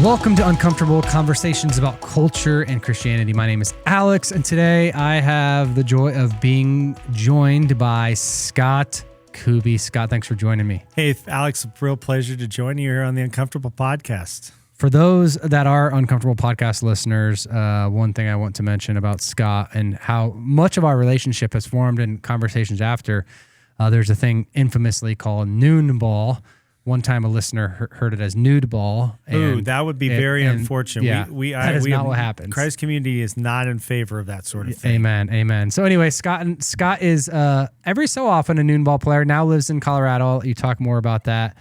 Welcome to Uncomfortable Conversations about Culture and Christianity. My name is Alex, and today I have the joy of being joined by Scott Kubie. Scott, thanks for joining me. Hey, Alex, a real pleasure to join you here on the Uncomfortable Podcast. For those that are Uncomfortable Podcast listeners, one thing I want to mention about Scott and how much of our relationship has formed in conversations after, there's a thing infamously called noon ball. One time a listener heard it as nude ball. Ooh, that would be very unfortunate. Yeah, that is not what happens. Christ community is not in favor of that sort of thing. Amen. So anyway, Scott is every so often a noon ball player, now lives in Colorado. You talk more about that.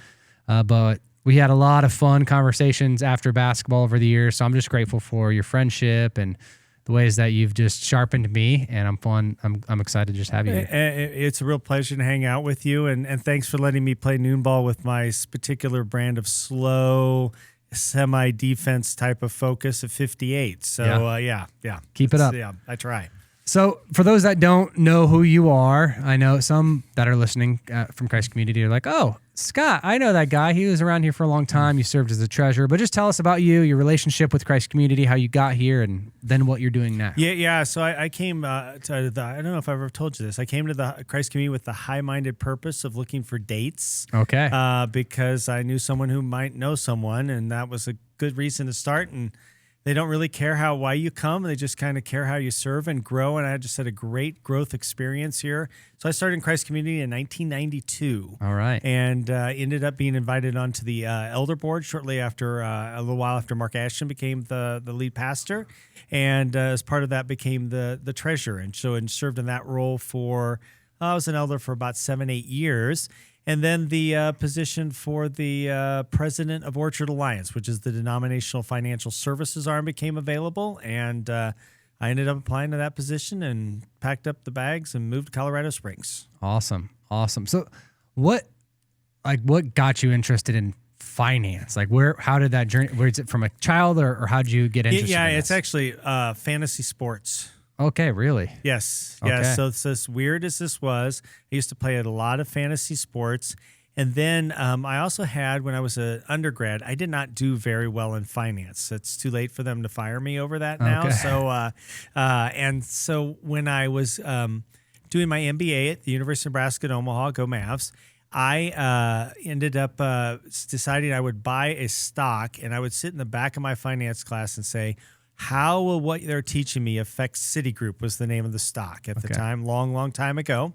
But we had a lot of fun conversations after basketball over the years. So I'm just grateful for your friendship and the ways that you've just sharpened me, and I'm excited to just have you here. It's a real pleasure to hang out with you, and thanks for letting me play noon ball with my particular brand of slow, semi-defense type of focus of 58. So, yeah. Keep it up. Yeah, I try. So for those that don't know who you are, I know some that are listening from Christ Community are like, oh, Scott, I know that guy. He was around here for a long time. You served as a treasurer. But just tell us about you, your relationship with Christ Community, how you got here, and then what you're doing now. Yeah. So I came to the, I don't know if I've ever told you this. I came to the Christ Community with the high-minded purpose of looking for dates. Okay. Because I knew someone who might know someone, and that was a good reason to start. And they don't really care why you come. They just kind of care how you serve and grow. And I just had a great growth experience here. So I started in Christ Community in 1992. All right. And ended up being invited onto the elder board shortly after, a little while after Mark Ashton became the lead pastor. And as part of that became the treasurer. And served in that role for, I was an elder for about 7-8 years. And then the position for the president of Orchard Alliance, which is the denominational financial services arm, became available. And I ended up applying to that position and packed up the bags and moved to Colorado Springs. Awesome. So what got you interested in finance? How did that journey, where is it from a child or how did you get interested in this? It's actually fantasy sports. Okay, really? Yes. Okay. Yeah. So it's as weird as this was, I used to play a lot of fantasy sports. And then I also had, when I was an undergrad, I did not do very well in finance. It's too late for them to fire me over that now. Okay. So when I was doing my MBA at the University of Nebraska at Omaha, go Mavs, I ended up deciding I would buy a stock, and I would sit in the back of my finance class and say, how will what they're teaching me affect Citigroup was the name of the stock at the time, long time ago.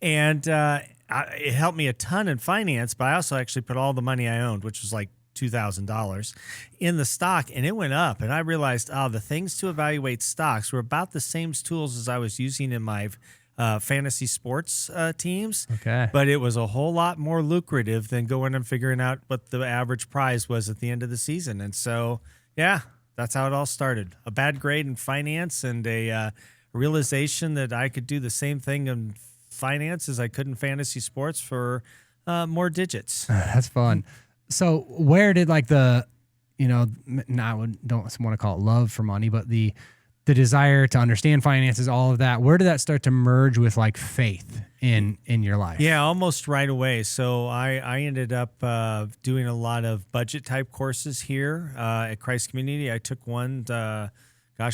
And it helped me a ton in finance, but I also actually put all the money I owned, which was like $2,000, in the stock, and it went up. And I realized, the things to evaluate stocks were about the same tools as I was using in my fantasy sports teams. Okay. But it was a whole lot more lucrative than going and figuring out what the average prize was at the end of the season. And so, yeah. That's how it all started. A bad grade in finance and a realization that I could do the same thing in finance as I could in fantasy sports for more digits. That's fun. So where did don't want to call it love for money, but the desire to understand finances, all of that, where did that start to merge with faith in your life? Yeah, almost right away. So I ended up doing a lot of budget type courses here at Christ Community. I took one,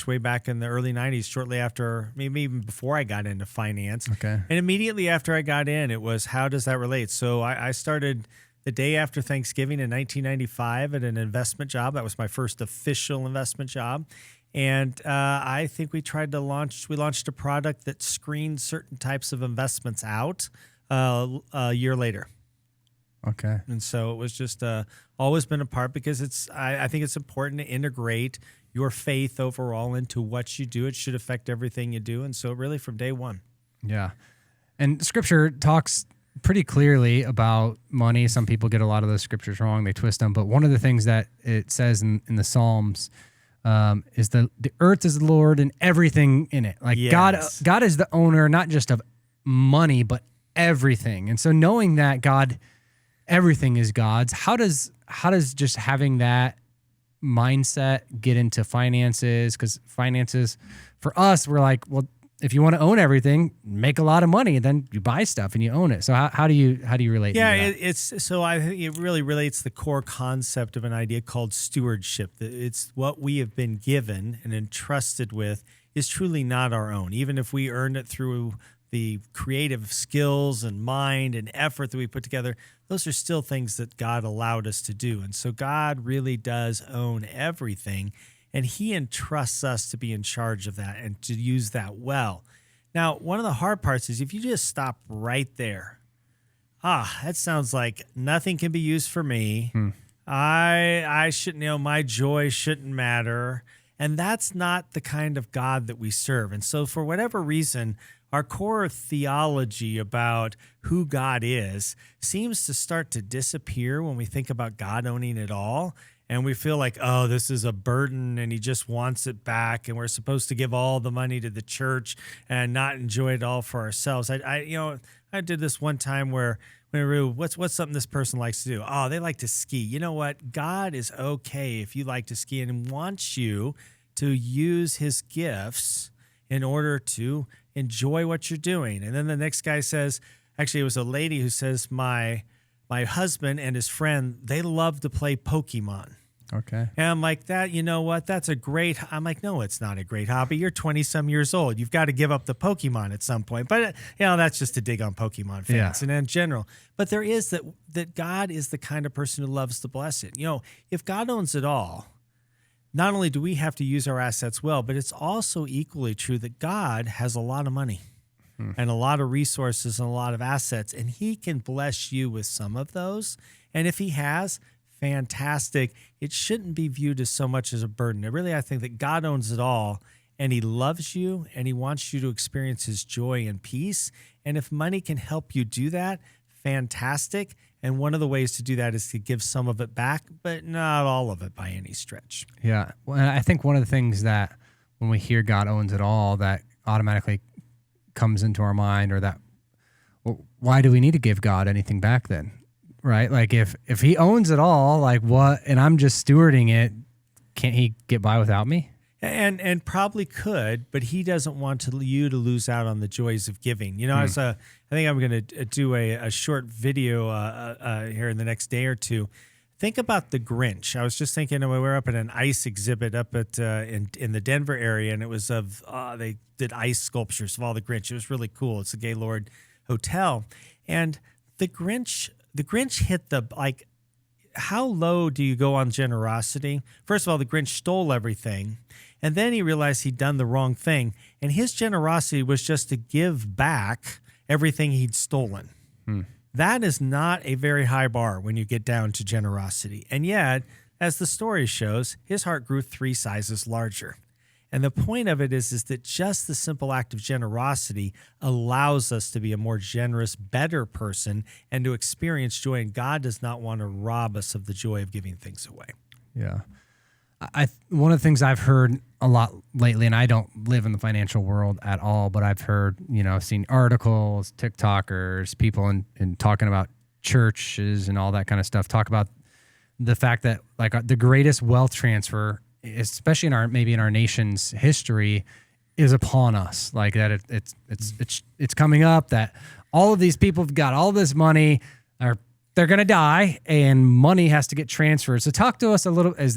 way back in the early 90s, shortly after, maybe even before I got into finance. Okay. And immediately after I got in, it was, how does that relate? So I started the day after Thanksgiving in 1995 at an investment job. That was my first official investment job. And I think we launched a product that screened certain types of investments out a year later. Okay. And so it was just always been a part, because I think it's important to integrate your faith overall into what you do. It should affect everything you do. And so really from day one. Yeah. And Scripture talks pretty clearly about money. Some people get a lot of those scriptures wrong. They twist them. But one of the things that it says in the Psalms is the earth is the Lord and everything in it. Yes. God is the owner, not just of money, but everything. And so knowing that everything is God's, how does just having that mindset get into finances? Because finances, for us, we're like, well, if you want to own everything, make a lot of money, and then you buy stuff and you own it. So how do you relate? Yeah, to that? it's so I think it really relates the core concept of an idea called stewardship. It's what we have been given and entrusted with is truly not our own, even if we earned it through the creative skills and mind and effort that we put together. Those are still things that God allowed us to do, and so God really does own everything. And he entrusts us to be in charge of that and to use that well. Now, one of the hard parts is if you just stop right there. That sounds like nothing can be used for me. I shouldn't, my joy shouldn't matter. And that's not the kind of God that we serve. And so for whatever reason, our core theology about who God is seems to start to disappear when we think about God owning it all. And we feel like, oh, this is a burden and he just wants it back. And we're supposed to give all the money to the church and not enjoy it all for ourselves. I did this one time where what's something this person likes to do? Oh, they like to ski. You know what? God is okay if you like to ski and wants you to use his gifts in order to enjoy what you're doing. And then the next guy says, actually, it was a lady who says, my husband and his friend, they love to play Pokemon. Okay. And I'm like, you know what? That's a great, I'm like, no, it's not a great hobby. You're 20 some years old. You've got to give up the Pokemon at some point. But, that's just to dig on Pokemon fans and in general. But there is that God is the kind of person who loves to bless it. If God owns it all, not only do we have to use our assets well, but it's also equally true that God has a lot of money. And a lot of resources and a lot of assets, and he can bless you with some of those. And if he has, fantastic. It shouldn't be viewed as so much as a burden. I think that God owns it all, and he loves you, and he wants you to experience his joy and peace. And if money can help you do that, fantastic. And one of the ways to do that is to give some of it back, but not all of it by any stretch. Yeah. Well, I think one of the things that when we hear God owns it all, that automatically comes into our mind, or that, well, why do we need to give God anything back then? Right? Like if he owns it all, like what, and I'm just stewarding it, can't he get by without me? And probably could, but he doesn't want you to lose out on the joys of giving. I think I'm going to do a short video here in the next day or two. Think about the Grinch. I was just thinking, we were up at an ice exhibit up at in the Denver area, and it was they did ice sculptures of all the Grinch. It was really cool. It's the Gaylord Hotel, and the Grinch hit the, like, how low do you go on generosity? First of all, the Grinch stole everything, and then he realized he'd done the wrong thing, and his generosity was just to give back everything he'd stolen. That is not a very high bar when you get down to generosity. And yet, as the story shows, his heart grew 3 sizes larger. And the point of it is that just the simple act of generosity allows us to be a more generous, better person and to experience joy. And God does not want to rob us of the joy of giving things away. Yeah. One of the things I've heard a lot lately, and I don't live in the financial world at all, but I've heard, seen articles, TikTokers, people in talking about churches and all that kind of stuff, talk about the fact that, like, the greatest wealth transfer, especially in our nation's history, is upon us. Like that it's coming up that all of these people have got all this money, they're going to die, and money has to get transferred. So talk to us a little. Is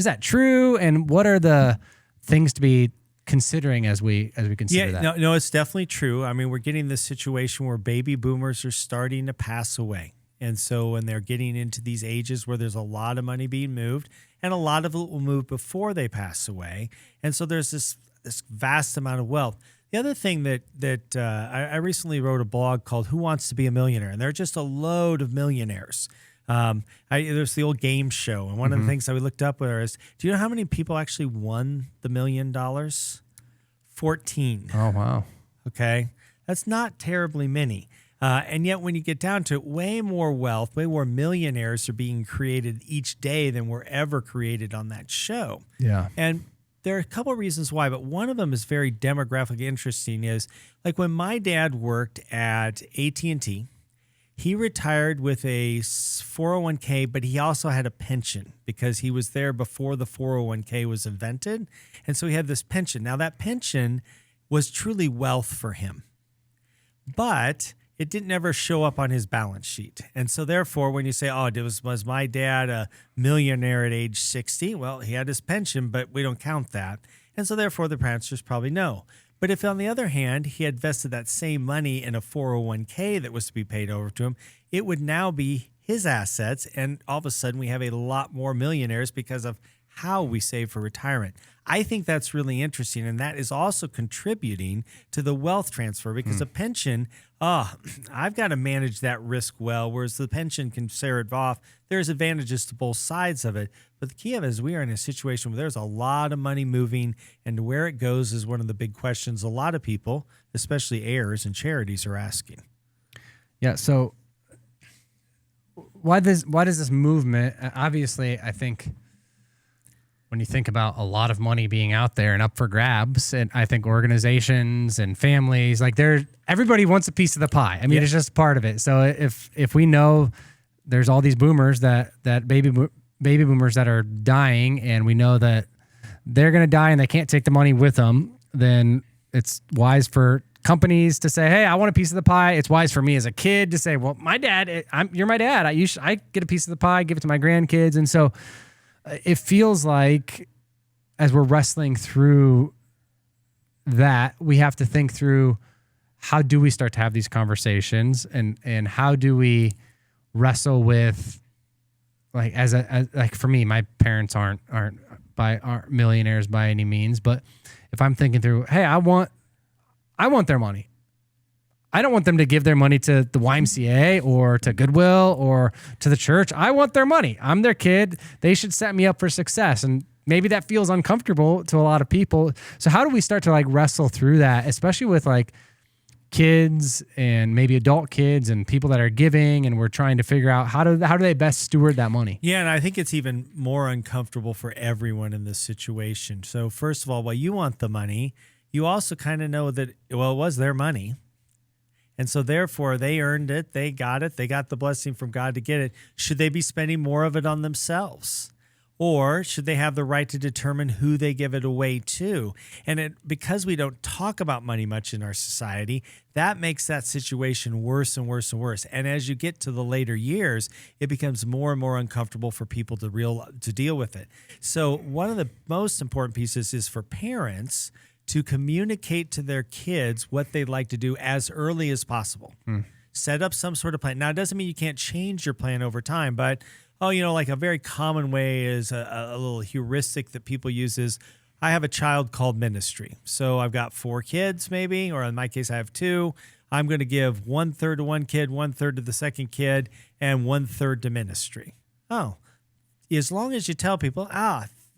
that true? And what are the things to be considering as we consider that? No, it's definitely true. I mean, we're getting this situation where baby boomers are starting to pass away. And so when they're getting into these ages where there's a lot of money being moved, and a lot of it will move before they pass away. And so there's this vast amount of wealth. The other thing that I recently wrote a blog called Who Wants to Be a Millionaire? And they're just a load of millionaires. There's the old game show. And one of the things that we looked up is, do you know how many people actually won the $1 million? 14. Oh, wow. Okay. That's not terribly many. And yet when you get down to it, way more wealth, way more millionaires are being created each day than were ever created on that show. Yeah. And there are a couple of reasons why, but one of them is very demographically interesting is, like, when my dad worked at AT&T, he retired with a 401k, but he also had a pension because he was there before the 401k was invented. And so he had this pension. Now that pension was truly wealth for him. But it didn't ever show up on his balance sheet. And so therefore, when you say, oh, was my dad a millionaire at age 60? Well, he had his pension, but we don't count that. And so therefore, the answer is probably no. But if on the other hand, he had vested that same money in a 401k that was to be paid over to him, it would now be his assets. And all of a sudden, we have a lot more millionaires because of how we save for retirement. I think that's really interesting. And that is also contributing to the wealth transfer because a pension, I've got to manage that risk well, whereas the pension can share it off. There's advantages to both sides of it. But the key of it is we are in a situation where there's a lot of money moving, and where it goes is one of the big questions a lot of people, especially heirs and charities, are asking. Yeah. So why does this movement, obviously, I think when you think about a lot of money being out there and up for grabs, and I think organizations and families, like everybody wants a piece of the pie. I mean, It's just part of it. So if we know there's all these boomers that baby boomers that are dying, and we know that they're going to die and they can't take the money with them, then it's wise for companies to say, hey, I want a piece of the pie. It's wise for me as a kid to say, well, my dad, you're my dad. I get a piece of the pie, give it to my grandkids. And so it feels like as we're wrestling through that, we have to think through how do we start to have these conversations, and how do we wrestle with, like, as for me, my parents aren't millionaires by any means, but if I'm thinking through, hey, I want their money. I don't want them to give their money to the YMCA or to Goodwill or to the church. I want their money. I'm their kid. They should set me up for success. And maybe that feels uncomfortable to a lot of people. So how do we start to like wrestle through that, especially with like kids and maybe adult kids and people that are giving, and we're trying to figure out how do they best steward that money? Yeah, and I think it's even more uncomfortable for everyone in this situation. So first of all, while you want the money, you also kind of know that, well, it was their money. And so therefore, they earned it, they got the blessing from God to get it. Should they be spending more of it on themselves? Or should they have the right to determine who they give it away to? And because we don't talk about money much in our society, that makes that situation worse and worse and worse. And as you get to the later years, it becomes more and more uncomfortable for people to deal with it. So one of the most important pieces is for parents to communicate to their kids what they'd like to do as early as possible. Set up some sort of plan. Now, it doesn't mean you can't change your plan over time, but, like a very common way is a little heuristic that people use is, I have a child called ministry. So I've got 4 kids maybe, or in my case, I have 2. I'm going to give 1/3 to one kid, 1/3 to the second kid, and 1/3 to ministry. Oh, as long as you tell people,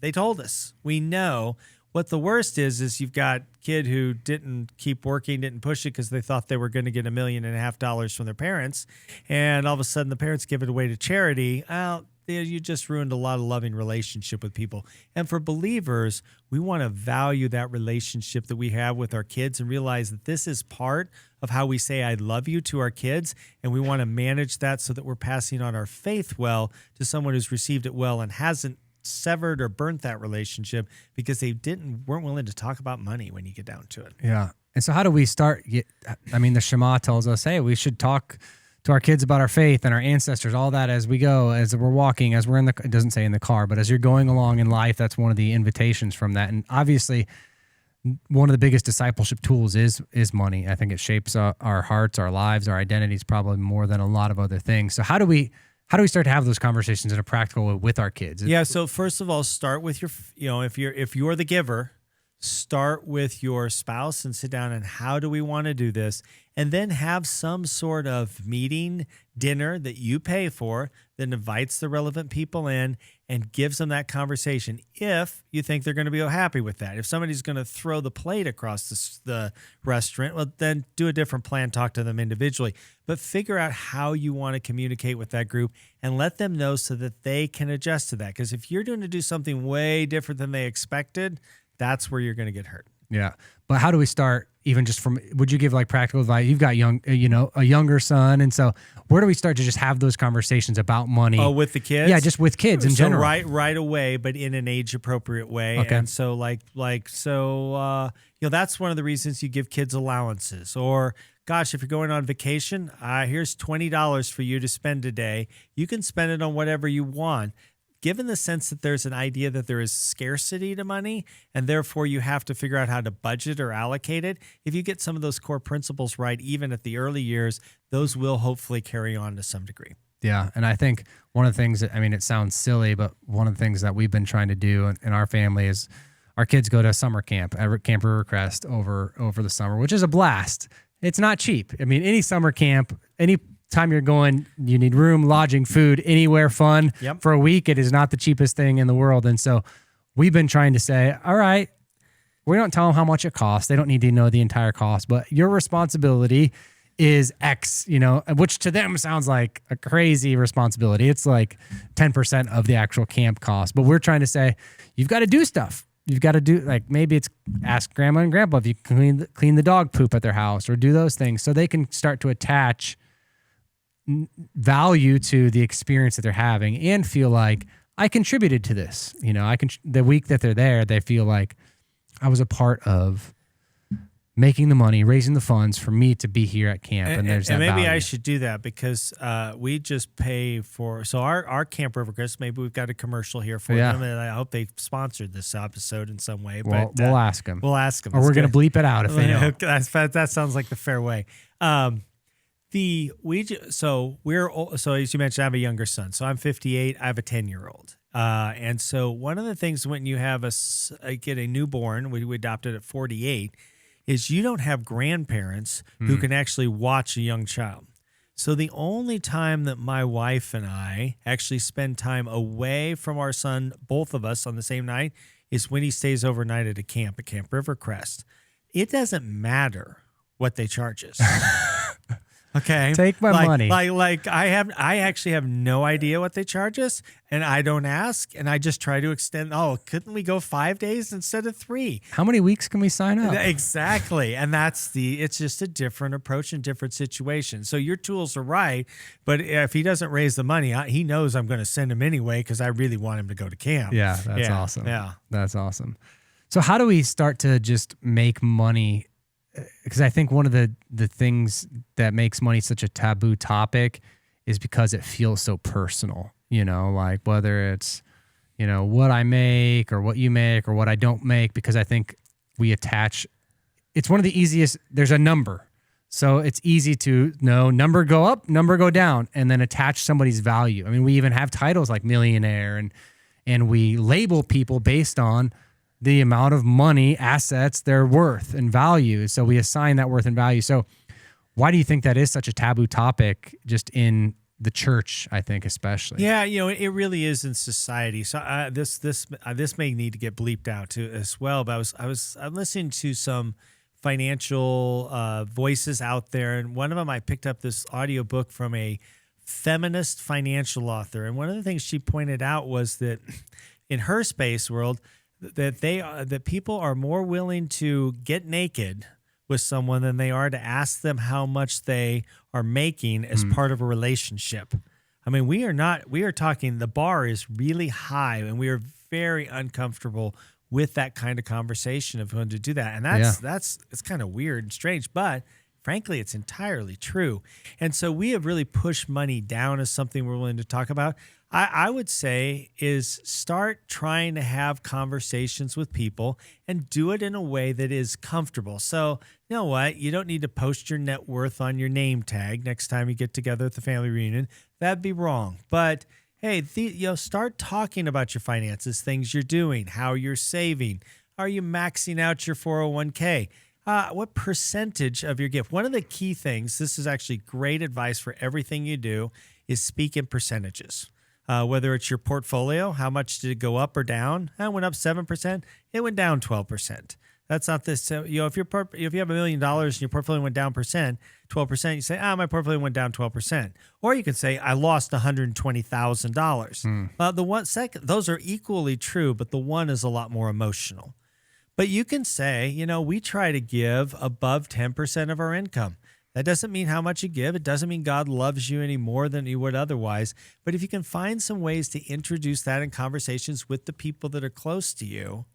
they told us, we know. What the worst is you've got a kid who didn't keep working, didn't push it because they thought they were going to get $1.5 million from their parents. And all of a sudden the parents give it away to charity. You just ruined a lot of loving relationship with people. And for believers, we want to value that relationship that we have with our kids and realize that this is part of how we say, I love you to our kids. And we want to manage that so that we're passing on our faith well to someone who's received it well and hasn't severed or burnt that relationship because they weren't willing to talk about money when you get down to it. Yeah. And so how do we start? The Shema tells us, hey, we should talk to our kids about our faith and our ancestors, all that as we go, as we're walking, as we're it doesn't say in the car, but as you're going along in life, that's one of the invitations from that. And obviously one of the biggest discipleship tools is money. I think it shapes our hearts, our lives, our identities, probably more than a lot of other things. So how do we start to have those conversations in a practical way with our kids? Yeah. So first of all, start with if you're the giver, start with your spouse and sit down and how do we want to do this? And then have some sort of meeting, dinner that you pay for that invites the relevant people in and gives them that conversation. If you think they're going to be happy with that, if somebody's going to throw the plate across the restaurant, well, then do a different plan, talk to them individually, but figure out how you want to communicate with that group and let them know so that they can adjust to that. Because if you're going to do something way different than they expected, that's where you're going to get hurt. Yeah. But how do we start even just from, would you give like practical advice? You've got a younger son. And so where do we start to just have those conversations about money? Oh, with the kids? Yeah, just with kids in general. Right away, but in an age appropriate way. Okay. And so that's one of the reasons you give kids allowances. Or gosh, if you're going on vacation, here's $20 for you to spend today. You can spend it on whatever you want. Given the sense that there's an idea that there is scarcity to money, and therefore you have to figure out how to budget or allocate it, if you get some of those core principles right, even at the early years, those will hopefully carry on to some degree. Yeah. And I think one of the things that, it sounds silly, but one of the things that we've been trying to do in our family is our kids go to summer camp at Camp Rivercrest over the summer, which is a blast. It's not cheap. Any summer camp, any time you're going, you need room, lodging, food, anywhere fun. Yep. For a week. It is not the cheapest thing in the world. And so we've been trying to say, all right, we don't tell them how much it costs. They don't need to know the entire cost, but your responsibility is X, which to them sounds like a crazy responsibility. It's like 10% of the actual camp cost. But we're trying to say, you've got to do stuff. You've got to do, like, maybe it's ask grandma and grandpa if you can clean the dog poop at their house, or do those things so they can start to attach value to the experience that they're having and feel like I contributed to this. The week that they're there, they feel like I was a part of making the money, raising the funds for me to be here at camp. And there's that maybe value. I should do that because we just pay for, so our Camp Rivercrest, maybe we've got a commercial here for them, and I hope they sponsored this episode in some way. Well, we'll ask them. We'll ask them. Or we're going to bleep it out if they know. That sounds like the fair way. So as you mentioned, I have a younger son. So I'm 58. I have a 10-year-old. And so one of the things when you have get a newborn, we adopted at 48, is you don't have grandparents who can actually watch a young child. So the only time that my wife and I actually spend time away from our son, both of us on the same night, is when he stays overnight at Camp Rivercrest. It doesn't matter what they charge us. Okay. Take my money. I actually have no idea what they charge us, and I don't ask, and I just try to extend. Oh, couldn't we go 5 days instead of 3? How many weeks can we sign up? Exactly. And it's just a different approach and different situation. So your tools are right, but if he doesn't raise the money, he knows I'm going to send him anyway because I really want him to go to camp. Yeah, that's awesome. Yeah. That's awesome. So how do we start to just make money? Because I think one of the things that makes money such a taboo topic is because it feels so personal, like whether it's, what I make or what you make or what I don't make, because I think we attach, it's one of the easiest, there's a number. So it's easy to know number go up, number go down, and then attach somebody's value. We even have titles like millionaire and we label people based on the amount of money, assets, their worth and value. So we assign that worth and value. So why do you think that is such a taboo topic just in the church, I think, especially? Yeah, it really is in society. So this may need to get bleeped out too as well. But I'm listening to some financial voices out there, and one of them I picked up this audiobook from a feminist financial author, and one of the things she pointed out was that in her space world, that people are more willing to get naked with someone than they are to ask them how much they are making as part of a relationship. We are talking, the bar is really high, and we are very uncomfortable with that kind of conversation of who to do that. And it's kind of weird and strange, but frankly, it's entirely true. And so we have really pushed money down as something we're willing to talk about. I would say is start trying to have conversations with people and do it in a way that is comfortable. So you know what? You don't need to post your net worth on your name tag next time you get together at the family reunion. That'd be wrong. But hey, start talking about your finances, things you're doing, how you're saving. Are you maxing out your 401k? What percentage of your gift? One of the key things, this is actually great advice for everything you do, is speak in percentages. Whether it's your portfolio, how much did it go up or down? It went up 7%. It went down 12%. That's not this. If you have $1 million and your portfolio went down 12%, you say, my portfolio went down 12%. Or you can say, I lost $120,000. Those are equally true, but the one is a lot more emotional. But you can say, we try to give above 10% of our income. That doesn't mean how much you give. It doesn't mean God loves you any more than he would otherwise. But if you can find some ways to introduce that in conversations with the people that are close to you,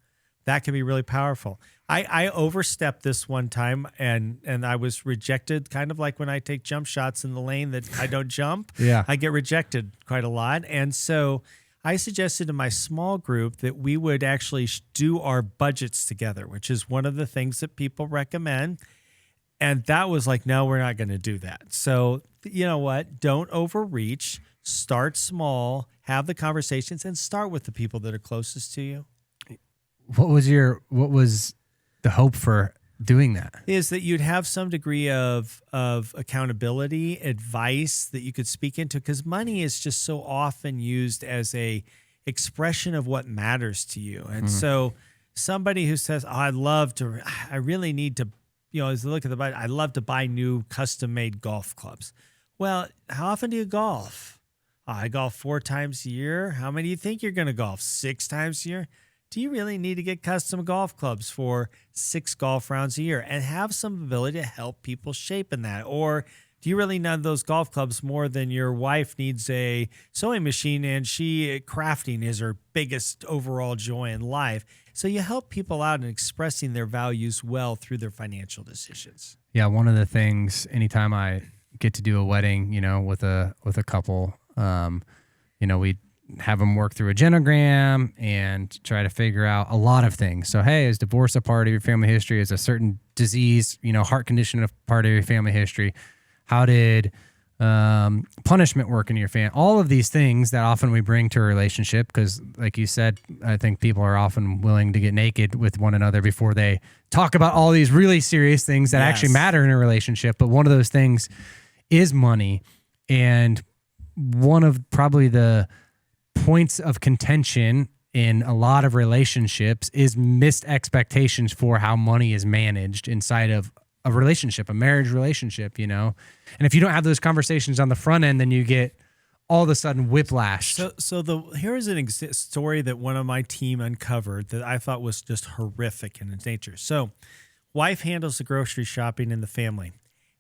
that can be really powerful. I overstepped this one time and I was rejected, kind of like when I take jump shots in the lane that I don't jump. Yeah. I get rejected quite a lot. And so I suggested to my small group that we would actually do our budgets together, which is one of the things that people recommend. And that was like, no, we're not going to do that. So you know what? Don't overreach. Start small. Have the conversations and start with the people that are closest to you. What was the hope for doing that? Is that you'd have some degree of accountability, advice that you could speak into, because money is just so often used as a expression of what matters to you. And so somebody who says, I really need to, as they look at the budget, I'd love to buy new custom-made golf clubs. Well, how often do you golf? I golf 4 times a year. How many do you think you're going to golf? 6 times a year? Do you really need to get custom golf clubs for 6 golf rounds a year and have some ability to help people shape in that? Or do you really need those golf clubs more than your wife needs a sewing machine and crafting is her biggest overall joy in life? So you help people out in expressing their values well through their financial decisions. Yeah, one of the things, anytime I get to do a wedding, with a couple, we have them work through a genogram and try to figure out a lot of things. So, hey, is divorce a part of your family history? Is a certain disease, heart condition a part of your family history? How did punishment work in your family? All of these things that often we bring to a relationship, because like you said, I think people are often willing to get naked with one another before they talk about all these really serious things that actually matter in a relationship. But one of those things is money. And one of probably the points of contention in a lot of relationships is missed expectations for how money is managed inside of a relationship, a marriage relationship, And if you don't have those conversations on the front end, then you get all of a sudden whiplash. Here's an story that one of my team uncovered that I thought was just horrific in its nature. So wife handles the grocery shopping in the family.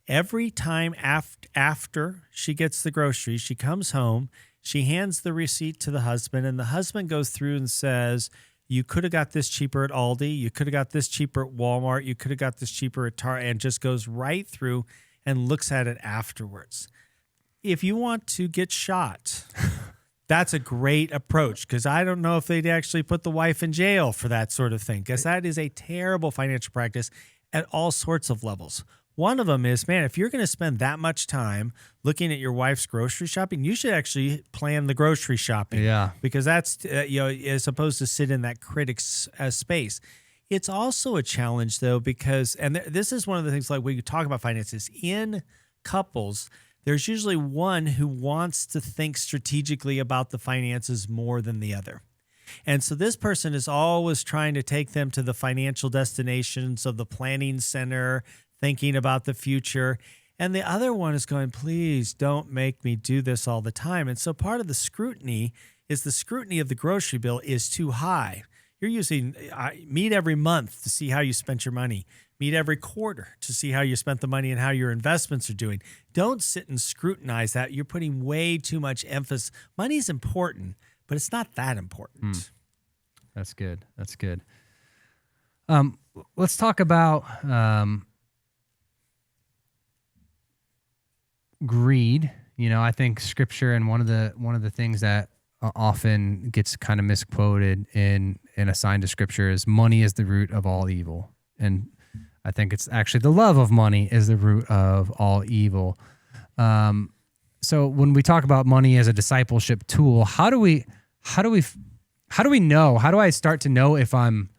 Every time after she gets the groceries, she comes home, she hands the receipt to the husband, and the husband goes through and says, you could have got this cheaper at Aldi. You could have got this cheaper at Walmart. You could have got this cheaper at Target, and just goes right through and looks at it afterwards. If you want to get shot, that's a great approach, because I don't know if they'd actually put the wife in jail for that sort of thing, because that is a terrible financial practice at all sorts of levels. One of them is, man, if you're going to spend that much time looking at your wife's grocery shopping, you should actually plan the grocery shopping. Yeah. Because that's, as opposed to sit in that critic's space. It's also a challenge, though, because, and this is one of the things, like when you talk about finances, in couples, there's usually one who wants to think strategically about the finances more than the other. And so this person is always trying to take them to the financial destinations of the planning center, thinking about the future. And the other one is going, please don't make me do this all the time. And so part of the scrutiny is the scrutiny of the grocery bill is too high. You're using meet every month to see how you spent your money. Meet every quarter to see how you spent the money and how your investments are doing. Don't sit and scrutinize that. You're putting way too much emphasis. Money is important, but it's not that important. That's good. That's good. Let's talk about greed. I think scripture, and one of the things that often gets kind of misquoted in assigned to scripture is money is the root of all evil. And I think it's actually the love of money is the root of all evil. So when we talk about money as a discipleship tool, how do we know? How do I start to know if I'm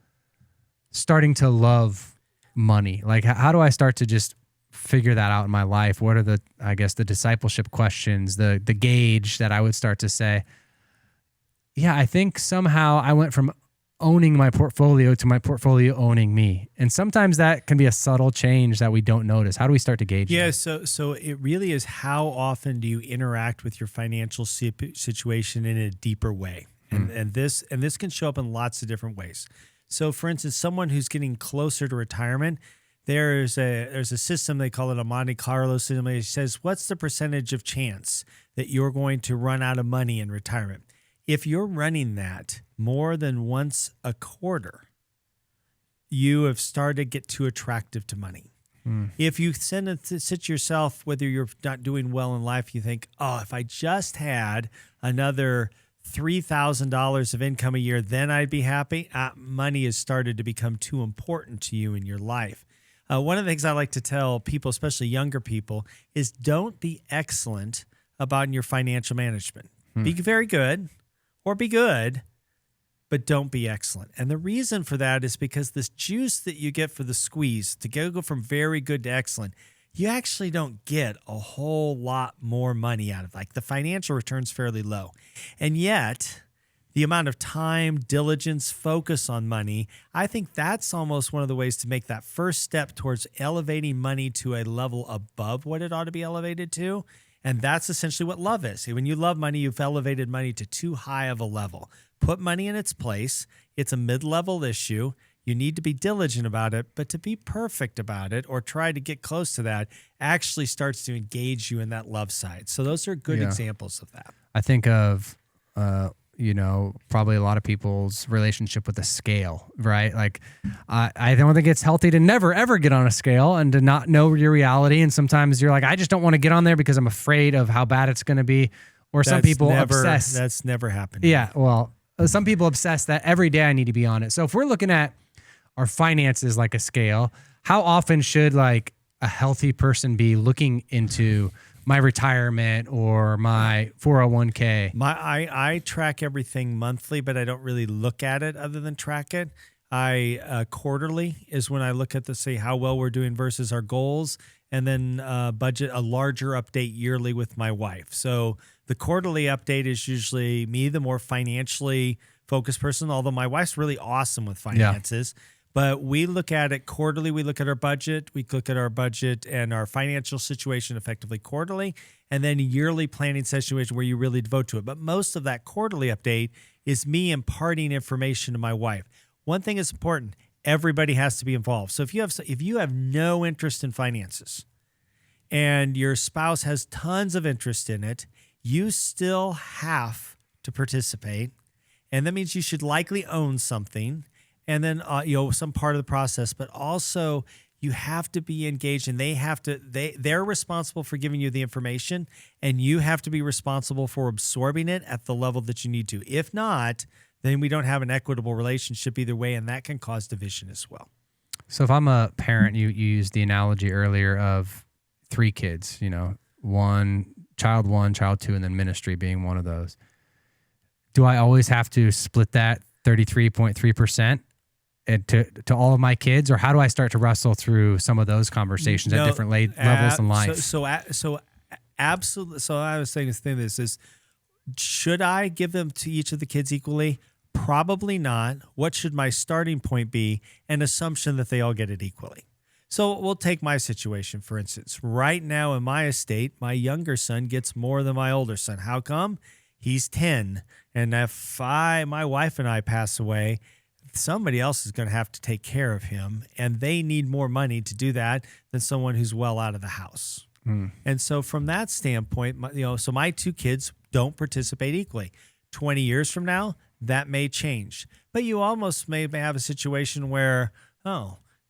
starting to love money? Like, how do I start to just figure that out in my life? What are the discipleship questions, the gauge that I would start to say, yeah, I think somehow I went from owning my portfolio to my portfolio owning me. And sometimes that can be a subtle change that we don't notice. How do we start to gauge that? So it really is, how often do you interact with your financial situation in a deeper way? And this can show up in lots of different ways. So, for instance, someone who's getting closer to retirement, there's a system, they call it a Monte Carlo system. It says, what's the percentage of chance that you're going to run out of money in retirement? If you're running that more than once a quarter, you have started to get too attractive to money. If you sit yourself, whether you're not doing well in life, you think, oh, if I just had another $3,000 of income a year, then I'd be happy. Money has started to become too important to you in your life. One of the things I like to tell people, especially younger people, is don't be excellent about your financial management. Be very good or be good, but don't be excellent. And the reason for that is because this juice that you get for the squeeze to go from very good to excellent, you actually don't get a whole lot more money out of it. Like the financial return's fairly low. And yet, the amount of time, diligence, focus on money, I think that's almost one of the ways to make that first step towards elevating money to a level above what it ought to be elevated to. And that's essentially what love is. When you love money, you've elevated money to too high of a level. Put money in its place. It's a mid-level issue. You need to be diligent about it, but to be perfect about it or try to get close to that actually starts to engage you in that love side. So those are good examples of that. I think of, probably a lot of people's relationship with the scale, right? Like, I don't think it's healthy to never, ever get on a scale and to not know your reality. And sometimes you're like, I just don't want to get on there because I'm afraid of how bad it's going to be. Or some people obsess. That's never happened. Yeah, well, some people obsess that every day I need to be on it. So if we're looking at our finances like a scale, how often should like a healthy person be looking into my retirement or my 401k? I track everything monthly, but I don't really look at it other than track it. Quarterly is when I look at see how well we're doing versus our goals, and then budget a larger update yearly with my wife. So the quarterly update is usually me, the more financially focused person, although my wife's really awesome with finances. Yeah. But we look at it quarterly. We look at our budget. We look at our budget and our financial situation effectively quarterly, and then a yearly planning situation where you really devote to it. But most of that quarterly update is me imparting information to my wife. One thing is important. Everybody has to be involved. So if you have no interest in finances and your spouse has tons of interest in it, you still have to participate. And that means you should likely own something and then, some part of the process, but also you have to be engaged, and they're responsible for giving you the information, and you have to be responsible for absorbing it at the level that you need to. If not, then we don't have an equitable relationship either way, and that can cause division as well. So if I'm a parent, you used the analogy earlier of 3 kids, child 1, child 2, and then ministry being one of those. Do I always have to split that 33.3% to all of my kids, or how do I start to wrestle through some of those conversations at different levels in life? So absolutely. So I was saying this is, should I give them to each of the kids equally? Probably not. What should my starting point be? An assumption that they all get it equally. So we'll take my situation, for instance. Right now in my estate, my younger son gets more than my older son. How come? He's 10. And if my wife and I pass away, somebody else is going to have to take care of him, and they need more money to do that than someone who's well out of the house. And so from that standpoint, so my 2 kids don't participate equally. 20 years from now, that may change. But you almost may have a situation where,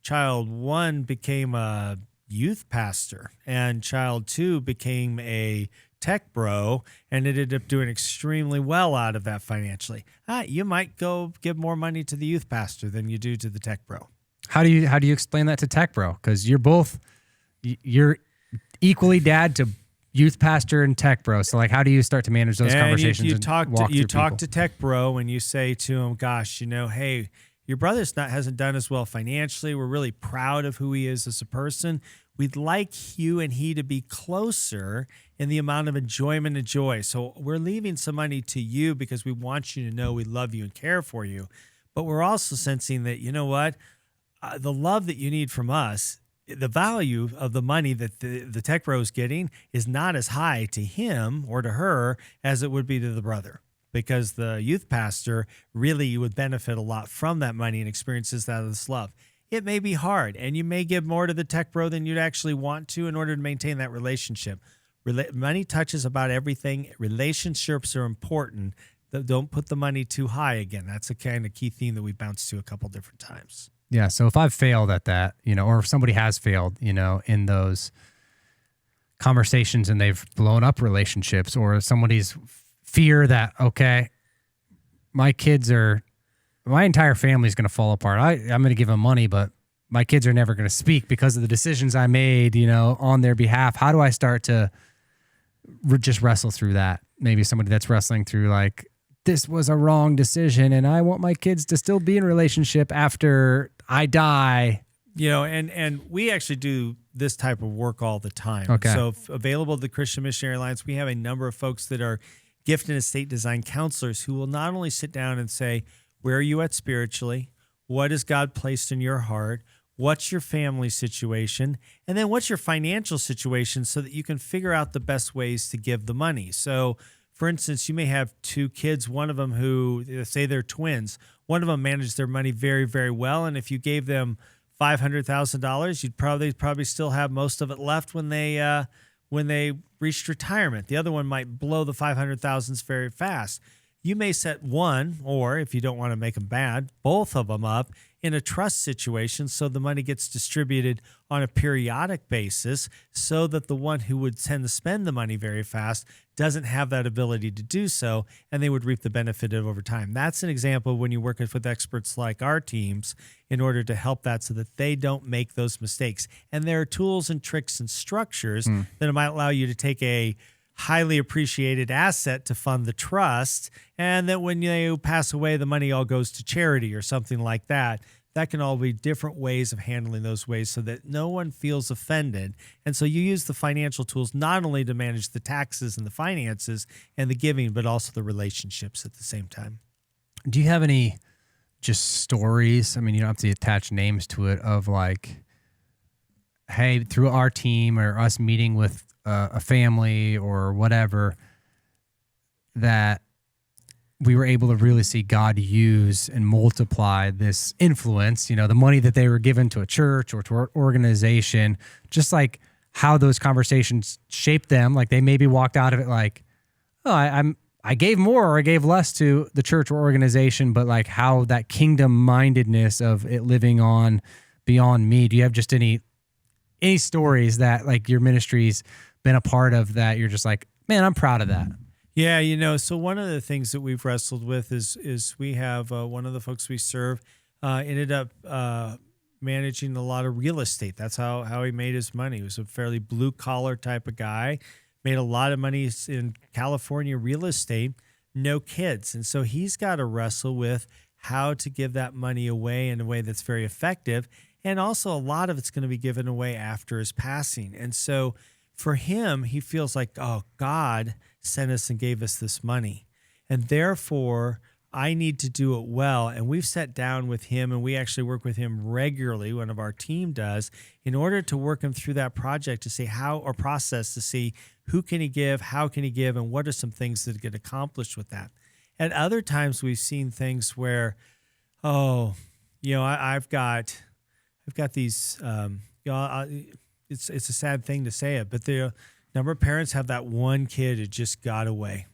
child 1 became a youth pastor and child 2 became a tech bro and ended up doing extremely well out of that financially. You might go give more money to the youth pastor than you do to the tech bro. How do you explain that to tech bro? Because you're equally dad to youth pastor and tech bro. So like, how do you start to manage those conversations? You talk to tech bro and you say to him, gosh, hey, your brother hasn't done as well financially. We're really proud of who he is as a person. We'd like you and he to be closer in the amount of enjoyment and joy. So we're leaving some money to you because we want you to know we love you and care for you. But we're also sensing that, the love that you need from us, the value of the money that the tech bro is getting is not as high to him or to her as it would be to the brother. because the youth pastor really would benefit a lot from that money and experiences that of this love. It may be hard, and you may give more to the tech bro than you'd actually want to in order to maintain that relationship. Money touches about everything. Relationships are important. Don't put the money too high. Again, that's a kind of key theme that we bounced to a couple different times. Yeah. So if I've failed at that, or if somebody has failed, in those conversations and they've blown up relationships, or somebody's fear that, okay, my entire family is going to fall apart. I'm going to give them money, but my kids are never going to speak because of the decisions I made, on their behalf. How do I start to just wrestle through that? Maybe somebody that's wrestling through like, this was a wrong decision and I want my kids to still be in a relationship after I die. And we actually do this type of work all the time. Okay. So available at the Christian Missionary Alliance, we have a number of folks that are gift and estate design counselors who will not only sit down and say, where are you at spiritually? What has God placed in your heart? What's your family situation? And then what's your financial situation so that you can figure out the best ways to give the money. So for instance, you may have two kids, one of them who, say they're twins, one of them managed their money very, very well. And if you gave them $500,000, you'd probably still have most of it left when they reached retirement. The other one might blow the 500,000s very fast. You may set one, or if you don't want to make them bad, both of them up in a trust situation so the money gets distributed on a periodic basis so that the one who would tend to spend the money very fast doesn't have that ability to do so, and they would reap the benefit of it over time. That's an example when you work with experts like our teams in order to help that so that they don't make those mistakes. And there are tools and tricks and structures that might allow you to take a highly appreciated asset to fund the trust, and that when you pass away, the money all goes to charity or something like that. That can all be different ways of handling those ways so that no one feels offended. And so you use the financial tools not only to manage the taxes and the finances and the giving, but also the relationships at the same time. Do you have any just stories? I mean, you don't have to attach names to it of like, hey, through our team or us meeting with a family or whatever, that we were able to really see God use and multiply this influence, the money that they were given to a church or to an organization, just like how those conversations shaped them. Like they maybe walked out of it like, oh, I gave more or I gave less to the church or organization, but like how that kingdom mindedness of it living on beyond me. Do you have just any stories that like your ministry's been a part of that you're just like, man, I'm proud of that? Yeah, so one of the things that we've wrestled with is we have one of the folks we serve ended up managing a lot of real estate. That's how he made his money. He was a fairly blue collar type of guy, made a lot of money in California real estate, no kids. And so he's got to wrestle with how to give that money away in a way that's very effective. And also a lot of it's going to be given away after his passing. And so for him, he feels like, oh, God sent us and gave us this money. And therefore, I need to do it well. And we've sat down with him, and we actually work with him regularly, one of our team does, in order to work him through that project to see how, or process to see who can he give, how can he give, and what are some things that get accomplished with that. At other times, we've seen things where, I've got these, it's a sad thing to say it, but the number of parents have that one kid who just got away.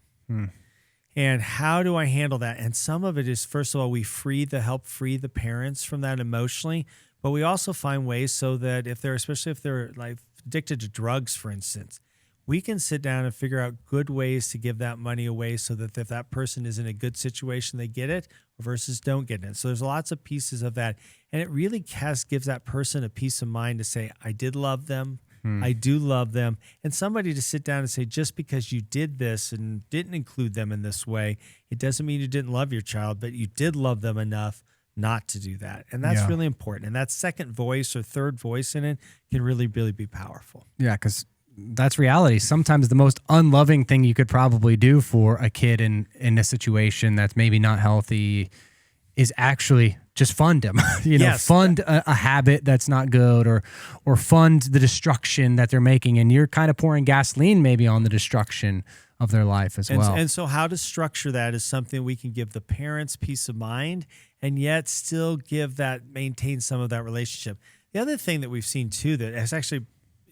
And how do I handle that? And some of it is, first of all, we help free the parents from that emotionally, but we also find ways so that especially if they're like addicted to drugs, for instance, we can sit down and figure out good ways to give that money away so that if that person is in a good situation, they get it versus don't get it. So there's lots of pieces of that. And it really gives that person a peace of mind to say, I did love them. I do love them. And somebody to sit down and say, just because you did this and didn't include them in this way, it doesn't mean you didn't love your child, but you did love them enough not to do that. And that's really important. And that second voice or third voice in it can really, really be powerful. Yeah, because that's reality. Sometimes the most unloving thing you could probably do for a kid in a situation that's maybe not healthy is actually just fund them, fund a habit that's not good or fund the destruction that they're making. And you're kind of pouring gasoline maybe on the destruction of their life as well. And so how to structure that is something we can give the parents peace of mind and yet still maintain some of that relationship. The other thing that we've seen too that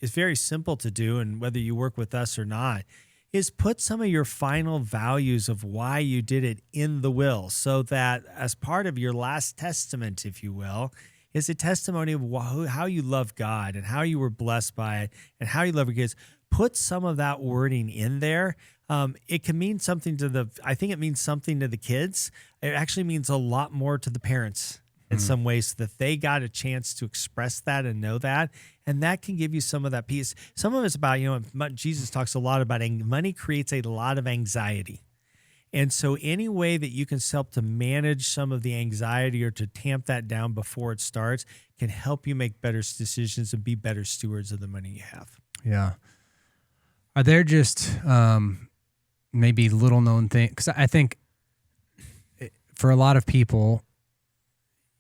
is very simple to do, and whether you work with us or not, is put some of your final values of why you did it in the will, so that as part of your last testament, if you will, is a testimony of how you love God and how you were blessed by it and how you love your kids. Put some of that wording in there. It can mean something I think it means something to the kids. It actually means a lot more to the parents in some ways, so that they got a chance to express that and know that. And that can give you some of that peace. Some of it's about, Jesus talks a lot about money creates a lot of anxiety. And so any way that you can help to manage some of the anxiety or to tamp that down before it starts can help you make better decisions and be better stewards of the money you have. Yeah. Are there just maybe little known things? Because I think for a lot of people,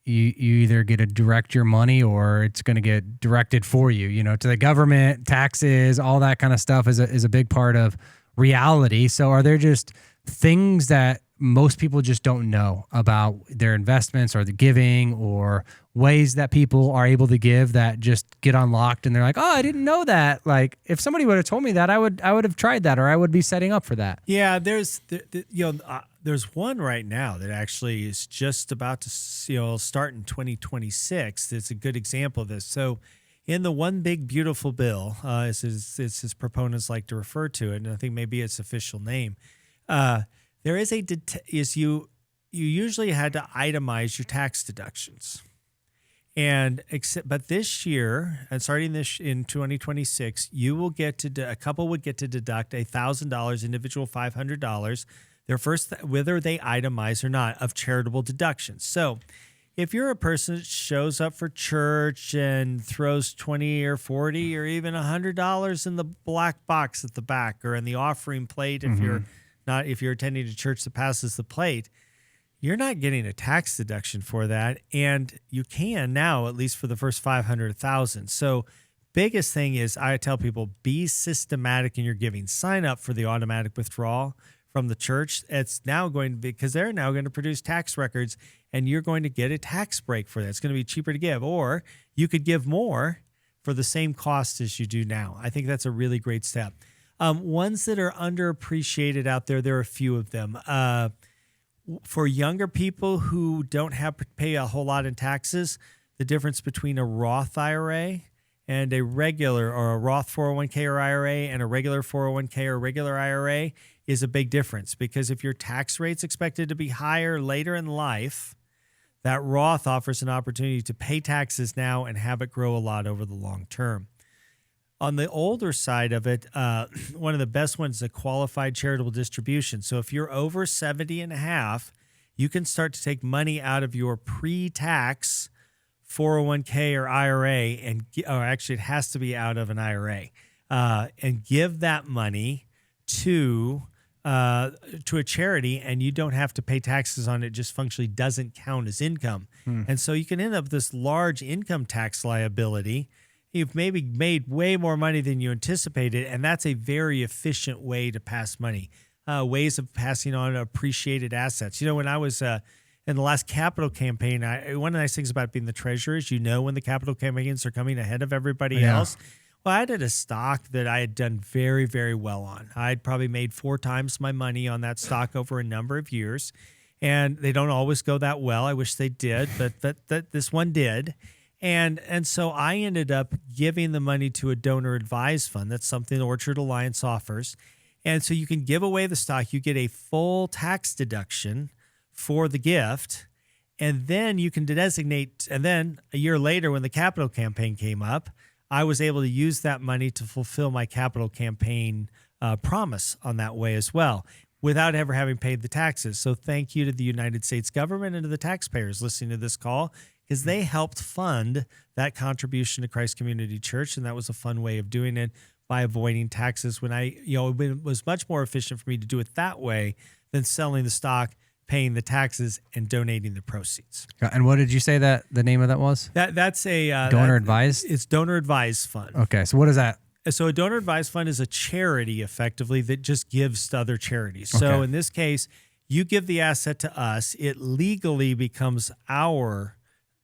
you either get to direct your money or it's going to get directed for you, to the government, taxes, all that kind of stuff is a big part of reality. So are there just things that most people just don't know about their investments or the giving, or ways that people are able to give that just get unlocked and they're like, oh, I didn't know that. Like if somebody would have told me that, I would have tried that, or I would be setting up for that. Yeah, there's one right now that actually is just about to start in 2026. It's a good example of this. So in the One Big Beautiful Bill, as his proponents like to refer to it, and I think maybe its official name, there is you usually had to itemize your tax deductions. But this year, and starting this in 2026, a couple would get to deduct $1,000, individual $500, their first, whether they itemize or not, of charitable deductions. So if you're a person that shows up for church and throws 20 or 40 or even $100 in the black box at the back, or in the offering plate, if you're attending a church that passes the plate, you're not getting a tax deduction for that. And you can now, at least for the first 500,000. So biggest thing is, I tell people, be systematic in your giving. Sign up for the automatic withdrawal from the church. It's now going to be, because they're now going to produce tax records, and you're going to get a tax break for that. It's going to be cheaper to give, or you could give more for the same cost as you do now. I think that's a really great step. Ones that are underappreciated out there are a few of them. For younger people who don't have to pay a whole lot in taxes, the difference between a Roth IRA and a regular, or a Roth 401k or IRA and a regular 401k or regular IRA is a big difference. Because if your tax rate's expected to be higher later in life, that Roth offers an opportunity to pay taxes now and have it grow a lot over the long term. On the older side of it, one of the best ones is a qualified charitable distribution. So if you're over 70 and a half, you can start to take money out of your pre-tax 401k or IRA, or actually it has to be out of an IRA, and give that money to a charity, and you don't have to pay taxes on it. It just functionally doesn't count as income. And so you can end up with this large income tax liability. You've maybe made way more money than you anticipated, and that's a very efficient way to pass money. Ways of passing on appreciated assets. When I was in the last capital campaign, one of the nice things about being the treasurer is when the capital campaigns are coming ahead of everybody else. Well, I did a stock that I had done very, very well on. I'd probably made 4 times my money on that stock over a number of years, and they don't always go that well. I wish they did, but this one did. And so I ended up giving the money to a donor advised fund. That's something the Orchard Alliance offers. And so you can give away the stock. You get a full tax deduction for the gift. And then you can designate. And then a year later, when the capital campaign came up, I was able to use that money to fulfill my capital campaign promise on that way as well, without ever having paid the taxes. So thank you to the United States government and to the taxpayers listening to this call, because they helped fund that contribution to Christ Community Church, and that was a fun way of doing it by avoiding taxes. When it was much more efficient for me to do it that way than selling the stock, paying the taxes, and donating the proceeds. And what did you say that the name of that was? That's a donor advised. It's donor advised fund. Okay, so what is that? So a donor advised fund is a charity effectively that just gives to other charities. So Okay. in this case, you give the asset to us, it legally becomes our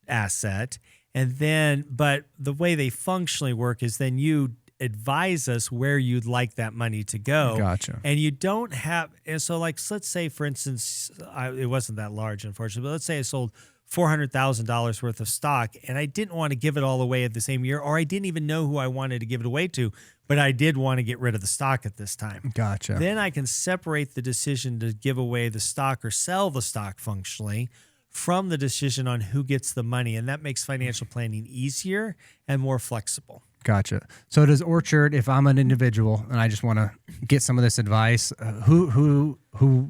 asset. And then, but the way they functionally work is then you advise us where you'd like that money to go. Gotcha. And you don't have, and so like, let's say for instance, it wasn't that large, unfortunately, but let's say I sold $400,000 worth of stock and I didn't want to give it all away at the same year, or I didn't even know who I wanted to give it away to, but I did want to get rid of the stock at this time. Gotcha. Then I can separate the decision to give away the stock or sell the stock functionally from the decision on who gets the money. And that makes financial planning easier and more flexible. Gotcha. So does Orchard, if I'm an individual and I just want to get some of this advice, who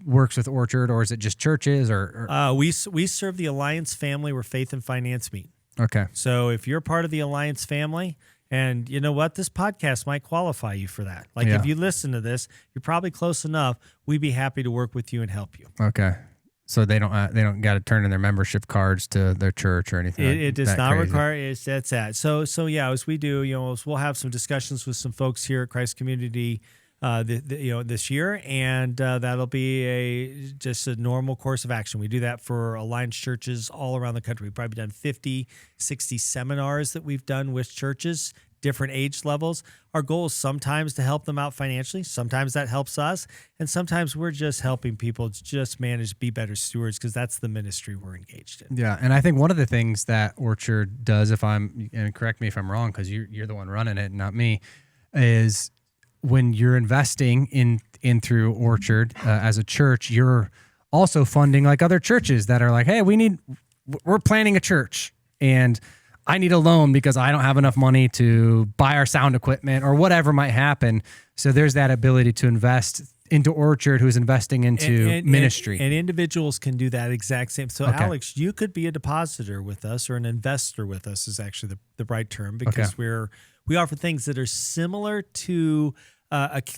works with Orchard, or is it just churches or? We serve the Alliance family where faith and finance meet. Okay. So if you're part of the Alliance family, and you know what, this podcast might qualify you for that. Like if you listen to this, you're probably close enough. We'd be happy to work with you and help you. Okay. So they don't got to turn in their membership cards to their church or anything. It does not crazy. require. That's that. So yeah, as we do, we'll have some discussions with some folks here at Christ Community, this year, and that'll be just a normal course of action. We do that for Alliance churches all around the country. We've probably done 50, 60 seminars that we've done with churches, different age levels. Our goal is sometimes to help them out financially. Sometimes that helps us. And sometimes we're just helping people just manage, be better stewards, because that's the ministry we're engaged in. Yeah. And I think one of the things that Orchard does, and correct me if I'm wrong, because you're the one running it, not me, is when you're investing in through Orchard as a church, you're also funding like other churches that are like, hey, we're planning a church and I need a loan because I don't have enough money to buy our sound equipment or whatever might happen. So there's that ability to invest into Orchard, who's investing into ministry. And individuals can do that exact same. So Okay. Alex, you could be a depositor with us, or an investor with us is actually the right term, because we offer things that are similar to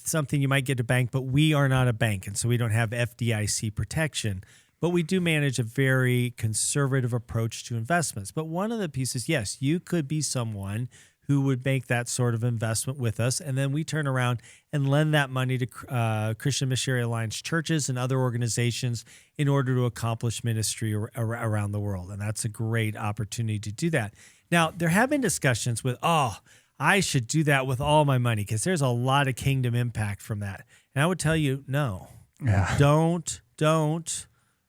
something you might get to bank, but we are not a bank. And so we don't have FDIC protection. But we do manage a very conservative approach to investments. But one of the pieces, yes, you could be someone who would make that sort of investment with us, and then we turn around and lend that money to Christian Missionary Alliance churches and other organizations in order to accomplish ministry around the world. And that's a great opportunity to do that. Now, there have been discussions with, I should do that with all my money because there's a lot of kingdom impact from that. And I would tell you, no, don't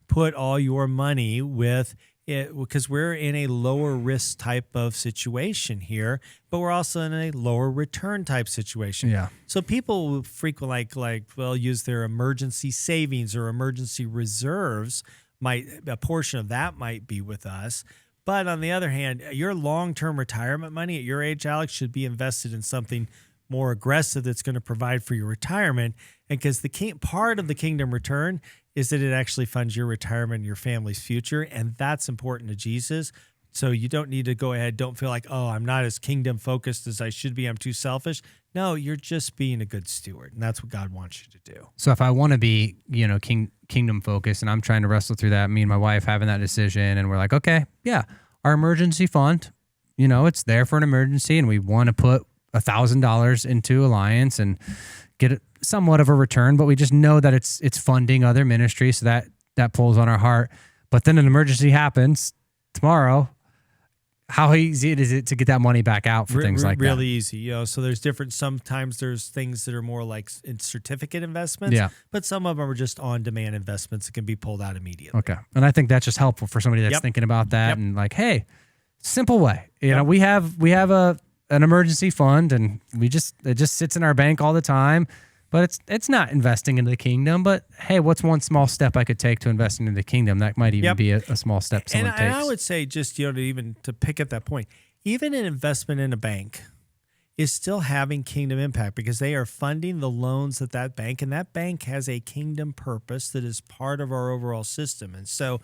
put all your money with it, because we're in a lower risk type of situation here, but we're also in a lower return type situation. Yeah. So people frequently use their emergency savings or emergency reserves. A portion of that might be with us. But on the other hand, your long-term retirement money at your age, Alex, should be invested in something more aggressive that's going to provide for your retirement. And because part of the kingdom return is that it actually funds your retirement and your family's future. And that's important to Jesus. So you don't need to go ahead. Don't feel like, I'm not as kingdom focused as I should be. I'm too selfish. No, you're just being a good steward. And that's what God wants you to do. So if I want to be, kingdom focused, and I'm trying to wrestle through that, me and my wife having that decision, and we're like, okay, yeah, our emergency fund, it's there for an emergency, and we want to put $1,000 into Alliance and get somewhat of a return, but we just know that it's funding other ministries, so that pulls on our heart. But then an emergency happens tomorrow. How easy is it to get that money back out for things like that? Really easy. So there's sometimes there's things that are more like in certificate investments, but some of them are just on-demand investments that can be pulled out immediately. Okay. And I think that's just helpful for somebody that's thinking about that and like, hey, simple way. We have an emergency fund, and it just sits in our bank all the time. But it's not investing into the kingdom. But hey, what's one small step I could take to invest into the kingdom? That might even be a small step someone takes. And I would say just to pick up that point, even an investment in a bank is still having kingdom impact, because they are funding the loans at that bank, and that bank has a kingdom purpose that is part of our overall system. And so,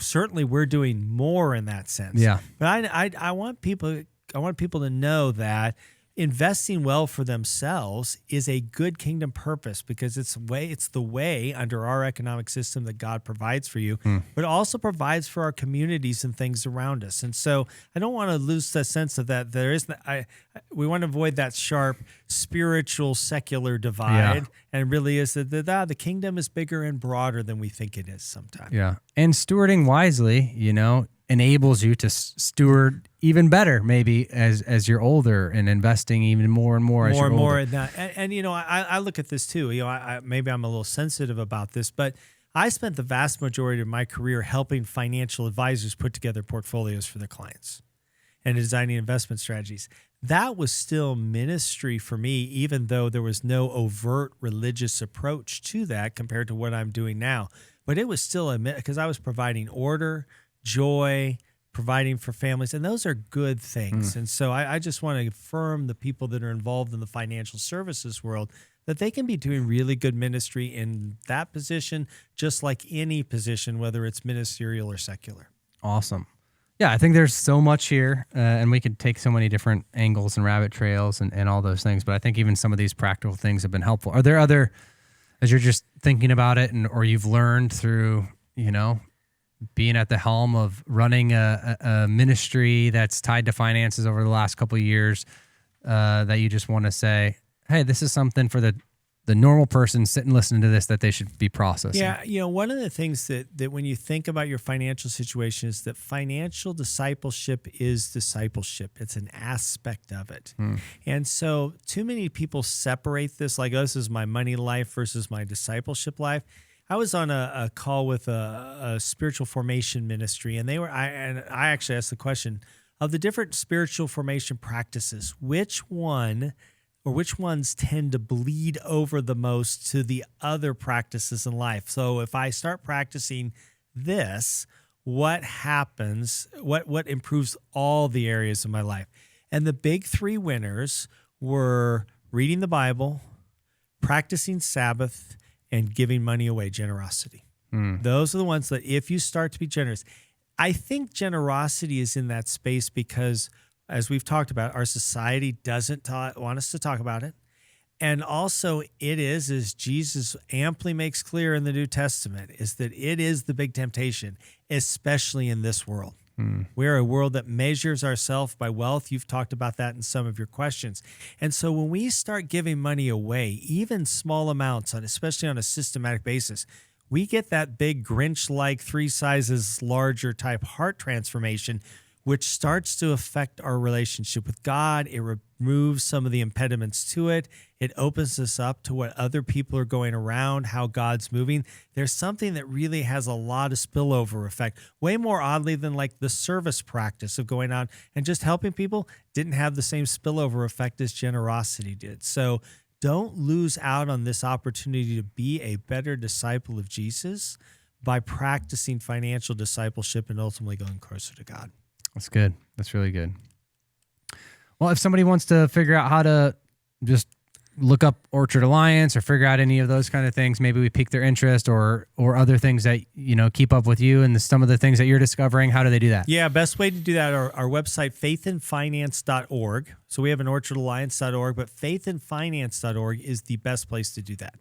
certainly we're doing more in that sense. Yeah. But I want people to know that. investing well for themselves is a good kingdom purpose because it's the way under our economic system that God provides for you, but also provides for our communities and things around us. And so I don't want to lose the sense of that. We want to avoid that sharp spiritual secular divide, and really is that the kingdom is bigger and broader than we think it is sometimes. Yeah, and stewarding wisely, enables you to steward even better, maybe as you're older, and investing even more and more as you're older. More and more. And I look at this too. Maybe I'm a little sensitive about this, but I spent the vast majority of my career helping financial advisors put together portfolios for their clients and designing investment strategies. That was still ministry for me, even though there was no overt religious approach to that compared to what I'm doing now. But it was still because I was providing order, joy, providing for families, and those are good things. And so I just want to affirm the people that are involved in the financial services world that they can be doing really good ministry in that position, just like any position, whether it's ministerial or secular. Awesome. Yeah, I think there's so much here, and we could take so many different angles and rabbit trails and all those things, but I think even some of these practical things have been helpful. Are there other, as you're just thinking about it, or you've learned through, being at the helm of running a ministry that's tied to finances over the last couple of years, that you just want to say, hey, this is something for the normal person sitting listening to this that they should be processing? Yeah, one of the things that when you think about your financial situation is that financial discipleship is discipleship. It's an aspect of it. And so too many people separate this, like, oh, this is my money life versus my discipleship life. I was on a call with a spiritual formation ministry, and I actually asked the question of the different spiritual formation practices, which ones tend to bleed over the most to the other practices in life. So if I start practicing this, what happens? What improves all the areas of my life? And the big three winners were reading the Bible, practicing Sabbath, and giving money away, generosity. Those are the ones that if you start to be generous, I think generosity is in that space because, as we've talked about, our society doesn't want us to talk about it. And also it is, as Jesus amply makes clear in the New Testament, is that it is the big temptation, especially in this world. We're a world that measures ourselves by wealth. You've talked about that in some of your questions. And so when we start giving money away, even small amounts, especially on a systematic basis, we get that big Grinch-like 3 sizes larger type heart transformation, which starts to affect our relationship with God. It removes some of the impediments to it. It opens us up to what other people are going around, how God's moving. There's something that really has a lot of spillover effect, way more oddly than like the service practice of going out and just helping people didn't have the same spillover effect as generosity did. So don't lose out on this opportunity to be a better disciple of Jesus by practicing financial discipleship and ultimately going closer to God. That's good. That's really good. Well, if somebody wants to figure out how to just look up Orchard Alliance or figure out any of those kind of things, maybe we pique their interest or other things that, keep up with you and some of the things that you're discovering, how do they do that? Yeah, best way to do that, our website, faithandfinance.org. So we have an orchardalliance.org, but faithandfinance.org is the best place to do that.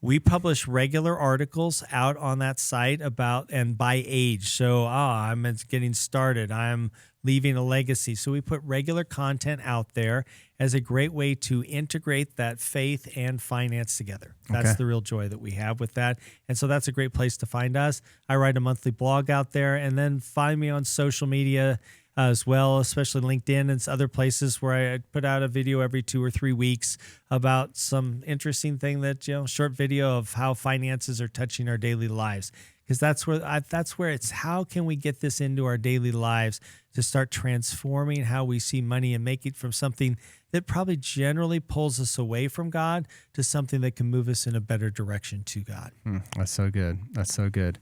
We publish regular articles out on that site about and by age. So, I'm getting started. I'm leaving a legacy. So we put regular content out there as a great way to integrate that faith and finance together. That's the real joy that we have with that. And so that's a great place to find us. I write a monthly blog out there, and then find me on social media as well, especially LinkedIn and other places where I put out a video every 2 or 3 weeks about some interesting thing that, short video of how finances are touching our daily lives. Because that's where it's how can we get this into our daily lives to start transforming how we see money and make it from something that probably generally pulls us away from God to something that can move us in a better direction to God. That's so good. That's so good.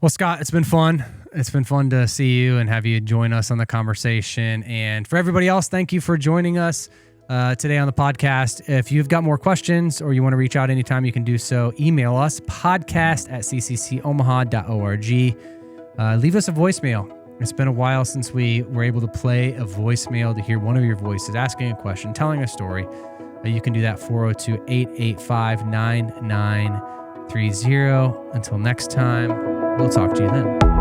Well, Scott, it's been fun. It's been fun to see you and have you join us on the conversation. And for everybody else, thank you for joining us today on the podcast. If you've got more questions or you want to reach out anytime, you can do so. Email us, podcast@cccomaha.org. Leave us a voicemail. It's been a while since we were able to play a voicemail to hear one of your voices asking a question, telling a story. You can do that 402-885-9930. Until next time, we'll talk to you then.